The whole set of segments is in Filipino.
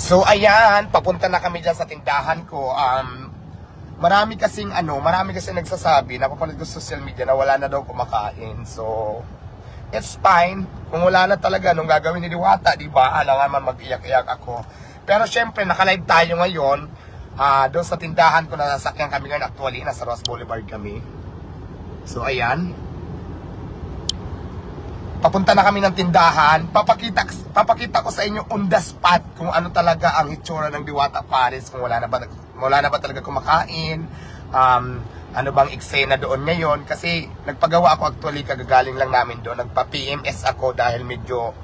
So ayan, papunta na kami dyan sa tindahan ko. Marami kasing nagsasabi, napapanood ko sa social media na wala na daw kumakain. So it's fine. Kung wala na talaga nung gagawin ni Diwata, di ba? Alam naman mag-iyak-iyak ako. Pero syempre, naka-live tayo ngayon. Doon sa tindahan ko, nasasakyan kami ngayon. Actually, nasa Ross Boulevard kami. So ayan. Papunta na kami ng tindahan. Papakita ko sa inyo on the spot kung ano talaga ang itsura ng Diwata Paris, kung wala na ba talaga kumakain, ano bang eksena doon ngayon. Kasi nagpagawa ako actually, kagagaling lang namin doon. Nagpa-PMS ako dahil medyo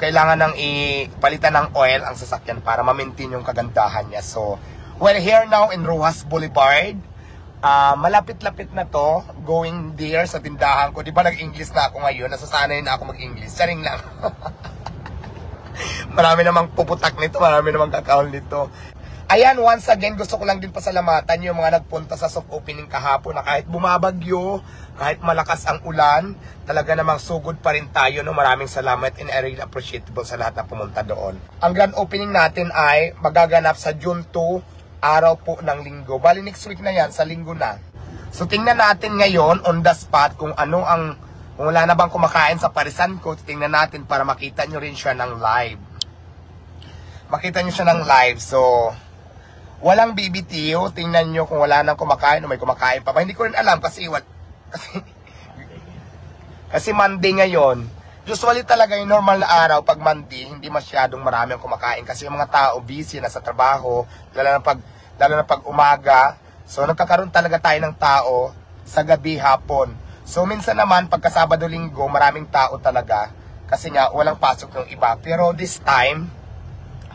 kailangan nang ipalitan ng oil ang sasakyan para ma-maintain yung kagandahan niya. So, we're here now in Rojas Boulevard. Malapit-lapit na to, going there sa tindahan ko. Di ba nag-English na ako ngayon? Nasasanay na ako mag-English. Charing lang. Marami namang puputak nito, marami namang kakahol nito. Ayan, once again, gusto ko lang din pasalamatan yung mga nagpunta sa soft opening kahapon na kahit bumabagyo, kahit malakas ang ulan, talaga namang sugod pa rin tayo. No? Maraming salamat and I really appreciable sa lahat na pumunta doon. Ang grand opening natin ay magaganap sa June 2, araw po ng linggo. Bali next week na yan, sa linggo na. So tingnan natin ngayon on the spot kung wala na bang kumakain sa parisan ko. Tingnan natin para makita nyo rin siya ng live. Makita nyo siya ng live. So walang BBTO. Tingnan nyo kung wala nang kumakain o may kumakain pa. Hindi ko rin alam kasi Monday ngayon. Usually talaga yung normal na araw pag Monday, hindi masyadong marami ang kumakain kasi yung mga tao busy na sa trabaho, lalo na pag umaga. So nagkakaroon talaga tayo ng tao sa gabi, hapon. So minsan naman pagka Sabado, Linggo, maraming tao talaga kasi nga walang pasok ng iba. Pero this time,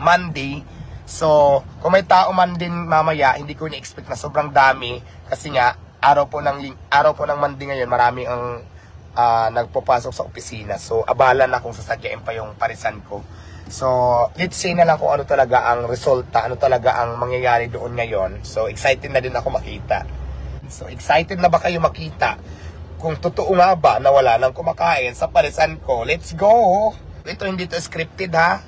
Monday, so kung may tao man din mamaya, hindi ko ni-expect na sobrang dami kasi nga araw po ng Monday ngayon, marami ang nagpapasok sa opisina. So, abala na kung sasadyain pa yung parisan ko. So, let's say na lang kung ano talaga ang resulta, ano talaga ang mangyayari doon ngayon. So, excited na din ako makita. So, excited na ba kayo makita kung totoo nga ba na wala nang kumakain sa parisan ko? Let's go! Ito hindi to scripted ha.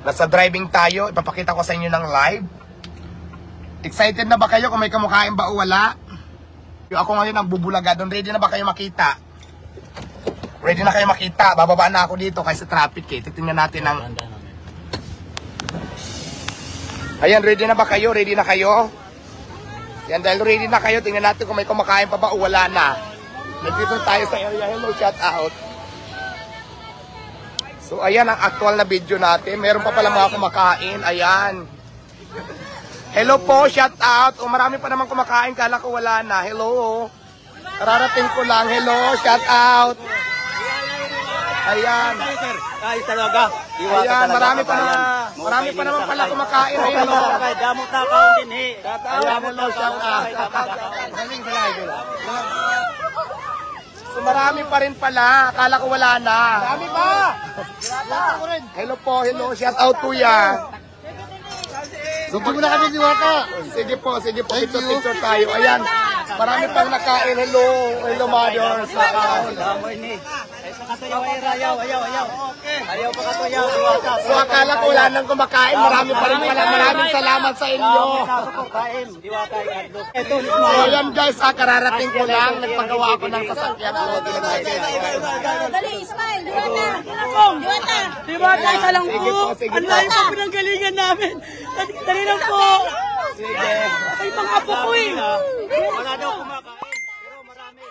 Nasa driving tayo, ipapakita ko sa inyo ng live. Excited na ba kayo kung may kumakain ba o wala? Ako ngayon ang bubulaga doon. Ready na ba kayo makita? Ready na kayo makita? Bababa na ako dito kasi traffic eh. Titingnan natin ang... Ayan, ready na ba kayo? Ready na kayo? Yan, dahil ready na kayo, tingnan natin kung may kumakain pa ba o wala na. Nandito tayo sa area. Hello, shout out. So, ayan ang actual na video natin. Meron pa pala mga kumakain. Ayan. Hello po, shout out. O marami pa naman kumakain, kala ko wala na. Hello. Rarating ko lang. Hello, shout out. Ayan. Ay talaga. Ayan, marami pa naman pala kumakain. Hello. Damot na kaon din eh. Hello, shout out. So marami pa rin pala, akala ko wala na. Marami pa. Hello po, hello, shout out kuya. So, pag na kami Diwata. Sige po, picture tayo. Ayan, marami pang nakain. Hello mother. Ayaw pa katuyaw, Diwata. So, akala ko wala nang kumakain. Marami pa rin pala. Maraming salamat sa inyo. So, ayan guys, kararating ko lang. Nagpagawa ako ng sasakyan. Dali, smile. Diwata, isa lang Sige po. po, sige Ang po. layo pa pinanggalingan namin. Dali lang po. Sige. Ay, mga apo ko eh. Wala daw kumakain, pero marami.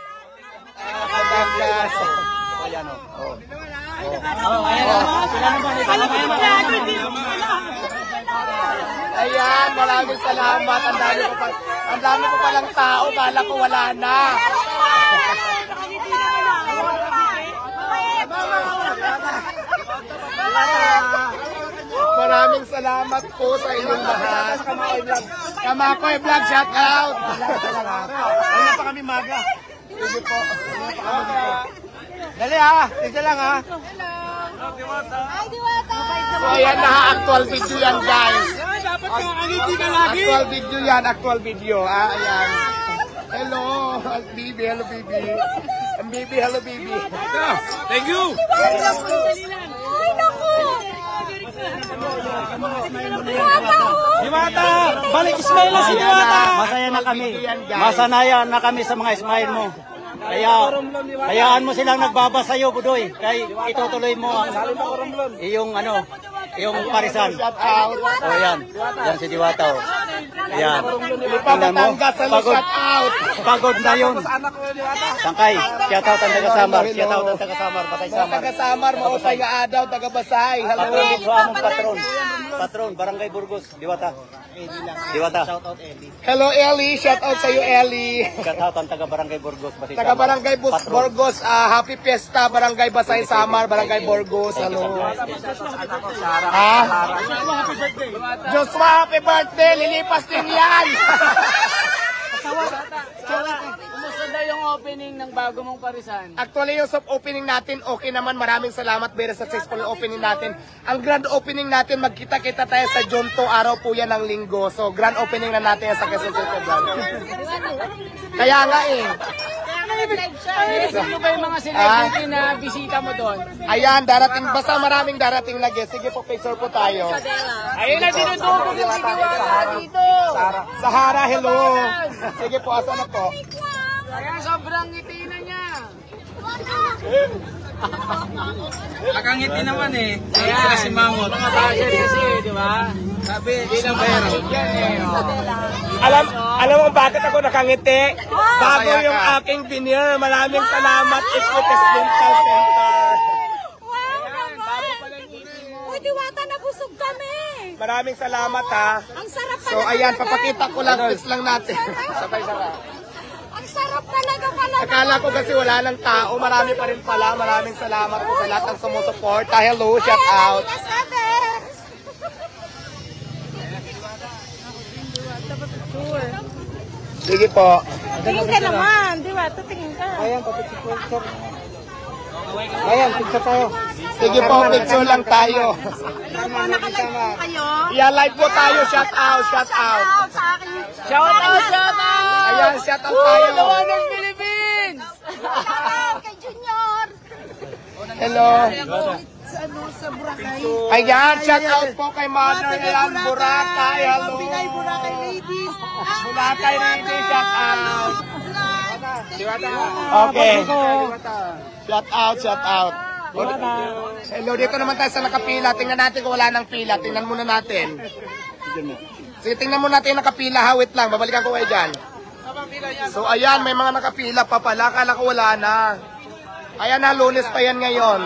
Ayan o. Alam ko pala, hindi mo pala. Ayan, maraming salamat. Ang dami ko palang tao. Kala ko wala na. Maraming salamat po sa inyong lahat. Kamakoy Vlog, shout out. Wala pa kami maga. Sige po. Dali ha, isa lang ha. Ay, Diwata! So ayan na, actual video yan guys. Dapat nakangiti ka lagi. Actual video. Ayan. Hello, baby, hello baby. Baby, hello baby. Thank you. Ay, naku! Balik smile na si Diwata. Masaya na kami. Masanaya na kami sa mga smile mo. Kaya, hayaan mo silang nagbaba sa'yo, Budoy. Kaya itutuloy mo ang yung parisan. O yan. Yan si Diwata. Yan. Tingnan mo. Pagod na yun. Sangkay. Shoutout ang taga-Samar. Shoutout ang taga-Samar. Batay Samar. Taga-Samar, maupay nga adaw, taga-Basay. Hello. Patron. Patron. Barangay Burgos. Diwata. Diwata. Hello, Ellie. Shout out sa iyo, Ellie. Shoutout ang taga-Barangay Burgos. Batay Taga Samar. Barangay Burgos, Happy Fiesta, Barangay Basay, Samar, Barangay Burgos. Hello. Ha? Joshua, happy birthday! Lilipas din yan! Kumusta daw yung opening ng bago mong parisan? Actually, yung soft opening natin, okay naman. Maraming salamat. Very successful opening natin. Ang grand opening natin, magkita-kita tayo sa June 2, araw po yan ng linggo. So, grand opening na natin sa Quezon City Vlog. Kaya nga eh. Sino ba yung mga celebrity na bisita mo doon? Ayan, darating. Basta maraming darating na guest. Sige po, picture po tayo. Ayun na, dinudugog yung si Diwata dito. Sahara, hello. Sige po, asa na po? Kaya sobrang ngiti na niya. Nakangiti naman eh. Kaya si Mangot. Mga basher kasi, di ba? Sabi, isang bayro. Yan eh. Alam mo bakit ako nakangiti? Bago yung aking veneer. Maraming salamat, Equites Dental Center. Wow naman! Uy, Diwata, nabusog kami! Maraming salamat ha. Ang sarap So talaga. ayan, papakita ko lang, fix lang natin. Sabay-sabay. Ang sarap talaga pala. Akala ko kasi wala ng tao, marami pa rin pala. Maraming salamat po sa lahat ng sumusuporta. Hello, shout out. Sige po. Tingin ka naman, Diwata, tingin ka. Ayan, pizza tayo. Sige po, picture lang tayo. Hello po, nakalive po kayo. Yeah, live po tayo. Shout out, shout out. Sa akin. Shout out, shout out! Ayan, shout out tayo. Lawan ng Philippines! Shout out kay Junior. Hello. Sa Boracay. Ayan, shout out po kay Mother Elan Boracay. Hello. Boracay ladies. Boracay ladies, shout out. Okay. Shout out, shout out. Hello, dito naman tayo sa nakapila. Tingnan natin kung wala nang pila. Tingnan muna natin. Sige, tingnan muna natin yung nakapila. Wait lang, babalikan ko kayo dyan. So, ayan, may mga nakapila pa pala. Kala ko wala na. Ayan na, Lunes pa yan ngayon.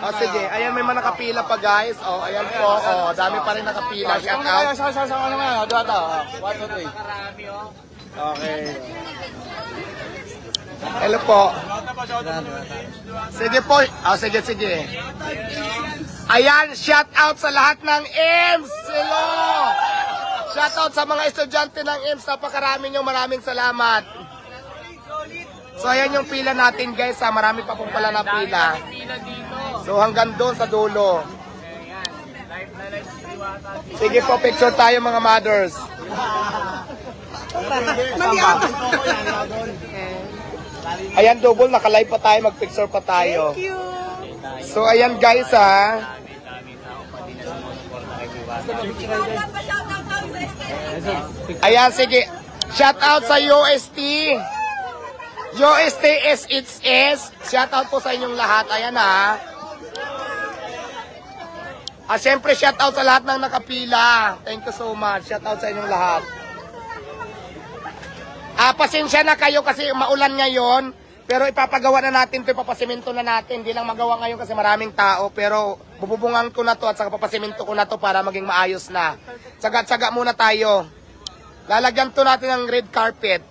O, sige. Ayan, may mga nakapila pa, guys. O, ayan po. O, dami pa rin nakapila. Shout out. Okay. Hello po. Sige po. Oh, sige, sige. Ayan, shout out sa lahat ng EMS. Hello. Shout out sa mga estudyante ng EMS. Napakarami nyo. Maraming salamat. So, ayan yung pila natin, guys. Ha. Marami pa pong pala na pila. So, hanggang doon sa dulo. Sige po, picture tayo mga mothers. Ayan, double, naka-live pa tayo, mag-picture pa tayo. Thank you. So, ayan guys ha. Ayan, sige. Shout out sa UST. UST SHS. Shout out po sa inyong lahat. Ayan ha. Siyempre, shout out sa lahat ng nakapila. Thank you so much. Shout out sa inyong lahat. Pasensya na kayo kasi maulan ngayon. Pero ipapagawa na natin ito, ipapasimento na natin. Hindi lang magawa ngayon kasi maraming tao. Pero bububungan ko na to at saka papasimento ko na to para maging maayos na. Tsaga-tsaga muna tayo. Lalagyan to natin ng red carpet.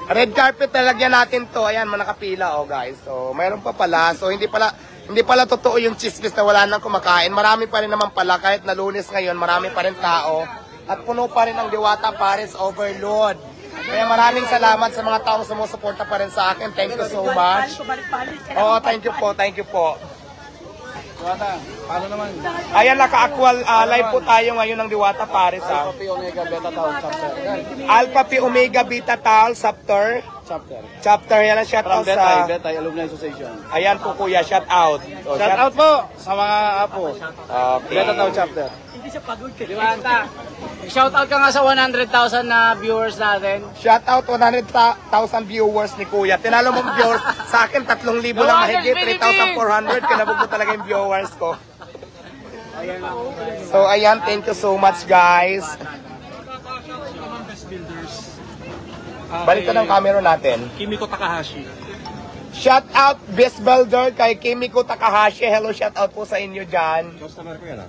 Red carpet lalagyan natin to. Ayan, manakapila guys. So, mayroon pa pala. So, hindi pala totoo yung chismis na wala nang kumakain. Marami pa rin naman pala. Kahit na Lunes ngayon, marami pa rin tao. At puno pa rin ang Diwata Paris Overload. Kaya maraming salamat sa mga taong sumusuporta pa rin sa akin. Thank you so much. Oo, thank you po, thank you po. Diwata, paano naman? Ayan, naka-actual live po tayo ngayon ng Diwata Paris. Alpha Pi Omega Beta Tau Chapter. Alpha Pi Omega Beta Tau Chapter. chapter. Chapter, yan ang shout From out sa... Betay Alumni Association. Ayan po kuya, shout out. O, Shout out po sa mga apo. Okay. Betataw chapter. Diwata, shout out ka nga sa 100,000 na viewers natin. Shout out 100,000 viewers ni kuya. Tinalo mong viewers sa akin 3,000 lang mahigit, 3,400. Kinabog mo talaga yung viewers ko. So ayan, thank you so much guys. Balik ka ng camera natin. Kimiko Takahashi. Shout out Best Builder kay Kimiko Takahashi. Hello, shout out po sa inyo dyan. Customer ko yan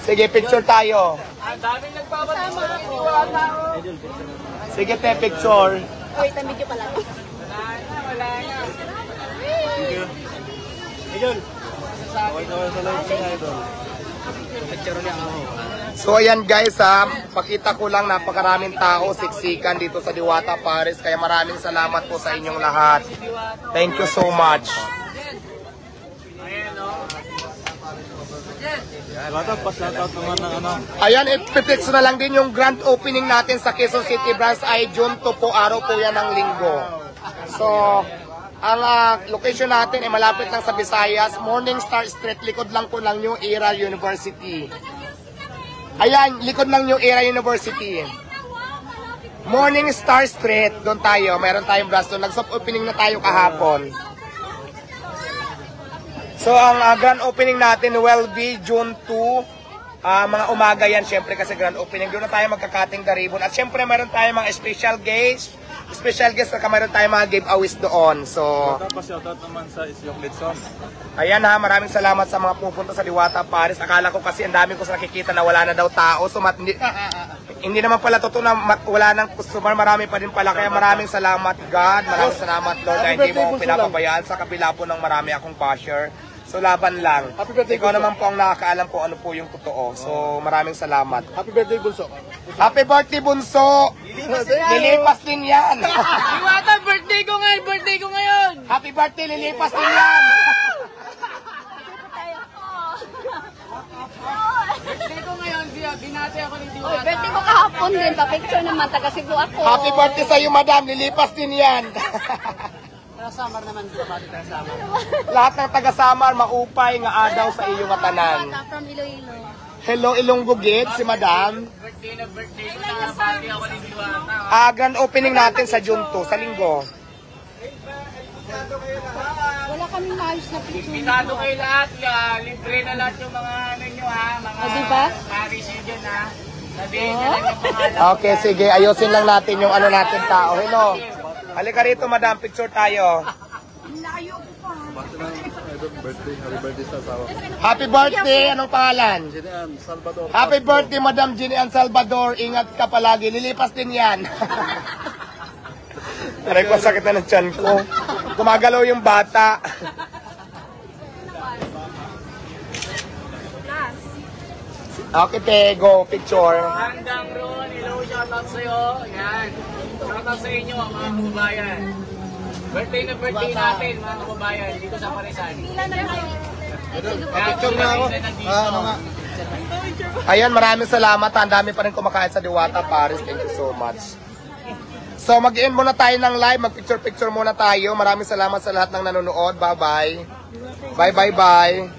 Sige, picture tayo. Ang daming nagpapasama ni Diwata. Sige, te, picture. Wait, medyo pala. Wala na. So ayan guys ha, pakita ko lang napakaraming tao, siksikan dito sa Diwata Paris. Kaya maraming salamat po sa inyong lahat. Thank you so much. Ayan, ipipix na lang din yung grand opening natin sa Quezon City branch ay June 2 po, araw po yan ng linggo. So, ang location natin ay malapit lang sa Visayas, Morning Star Street, likod lang po ng New Era University. Ayan, likod ng New Era University. Morning Star Street, doon tayo, mayroon tayong branch doon. Nag-soft opening na tayo kahapon. So, ang grand opening natin will be June 2. Mga umaga yan, syempre kasi grand opening. Doon na tayo magkakating the ribbon. At syempre, meron tayong mga special guests. Special guests na meron tayong mga giveaways doon. So, Shoutout naman sa Isyong Lidson. ayan ha, maraming salamat sa mga pupunta sa Diwata Paris. Akala ko kasi ang dami ko sa nakikita na wala na daw tao. So, hindi naman pala totoo na wala nang customer. Marami pa din pala. Kaya maraming salamat God. Maraming salamat Lord. Dahil hindi mo ako pinapabayaan sa kabila po ng marami akong basher. So, laban lang. Happy birthday, Ikaw Bunso. naman po ang nakakaalam po ano po yung totoo. So, maraming salamat. Happy birthday, Bunso. Happy birthday, Bunso! Lilipas din yan! Diwata, birthday ko ngayon! Birthday ko ngayon! Happy birthday, lilipas din yan! Birthday ko ngayon, binati ako ni Oy, Diwata. birthday ko kahapon din. Pa-picture naman. Taga-Cebu ako. Happy birthday sa'yo, madam! Lilipas din yan! Samar naman, bati tayo Samar. Lahat ng taga-Samar, maupay nga adaw sa iyo nga tanan. From Iloilo. Hello, Ilonggo Gate, si madam. Birthday na birthday ko na bati ako ni Diwata. Grand opening natin sa June 2, sa linggo. Wala kaming maayos na picture. Invitado kayo lahat, libre na lahat yung mga ano nyo ha, mga diba? Paris yun dyan ha. Sabihin nyo lang yung pangalan. Okay, sige, ayusin lang natin yung ano natin tao. Hello. Halika rito, madam, picture tayo. Layo ko pa. Happy birthday, anong pangalan? Gideon Salvador. Happy birthday, Madam Jenny Ann Salvador. Ingat ka palagi. Lilipas din yan. Aray ko, sakit na ng tiyan ko. Gumagalaw yung bata. Okay, te, go, picture. Handang Ron, hello, shoutout sa'yo. Yan. Shoutout sa inyo, mga kababayan. Birthday na birthday natin, mga kababayan, dito sa Parisan. Picture na ako. Ayan, maraming salamat. Ang dami pa rin kumakain sa Diwata Paris. Thank you so much. So, mag-end muna tayo ng live. Mag-picture-picture muna tayo. Maraming salamat sa lahat ng nanonood. Bye-bye. Bye-bye-bye.